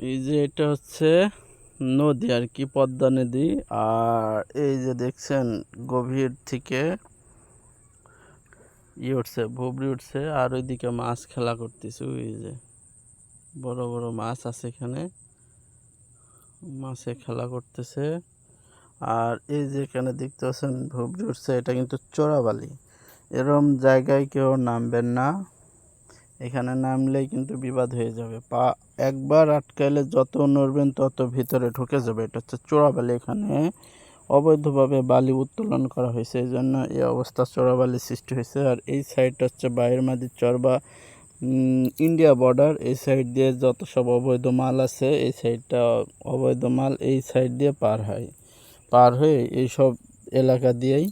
এই যে এটা হচ্ছে নদী আর কি, পদ্মা নদী। আর এই যে দেখছেন গভীর থেকে উঠছে, ভুবড়ি উঠছে, আর ওইদিকে মাছ খেলা করতেছে। ওই যে বড় বড় মাছ আছে এখানে, মাছে খেলা করতেছে। আর এই যে এখানে দেখতে পাচ্ছেন ভুবড়ি উঠছে, এটা কিন্তু চোরাবালি। এরম জায়গায় কেউ নামবেন না, এখানে নামলেই কিন্তু বিবাদ হয়ে যাবে। পা একবার আটকাইলে যত নড়বেন তত ভিতরে ঢুকে যাবে। এটা হচ্ছে চোরাবালি, এখানে অবৈধভাবে বালি উত্তোলন করা হয়েছে, এই জন্য এই অবস্থা, চোরাবালি সৃষ্টি হয়েছে। আর এই সাইডটা হচ্ছে বাইরের মাদির চর বা ইন্ডিয়া বর্ডার। এই সাইড দিয়ে যত সব অবৈধ মাল আছে, এই সাইডটা অবৈধ মাল এই সাইড দিয়ে পার হয়ে এই সব এলাকা দিয়েই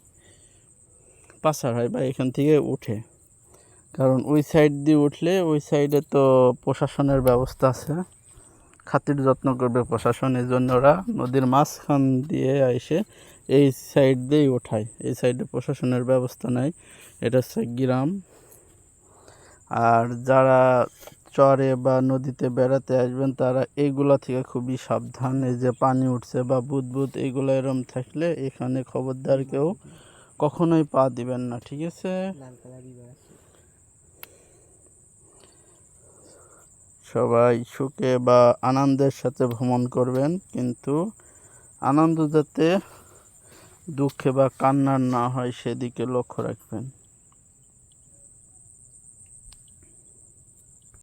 পাচার হয় বা এখান থেকে উঠে। কারণ ওই সাইড দিয়ে উঠলে ওই সাইডে তো প্রশাসনের ব্যবস্থা আছে, খাতির যত্ন করবে প্রশাসন, এই জন্য ওরা নদীর মাঝখান দিয়ে এসে এই সাইড দিয়েই ওঠায়। এই সাইডে প্রশাসনের ব্যবস্থা নাই, এটা হচ্ছে গ্রাম। আর যারা চরে বা নদীতে বেড়াতে আসবেন তারা এইগুলা থেকে খুবই সাবধান। এই যে পানি উঠছে বা বুদবুদ এইগুলো এরম থাকলে এখানে খবরদার কেউ কখনোই পা দিবেন না, ঠিক আছে? সবাই সুখে বা আনন্দের সাথে ভ্রমণ করবেন, কিন্তু আনন্দ যাতে দুঃখে বা কান্নার না হয় সেদিকে লক্ষ্য রাখবেন।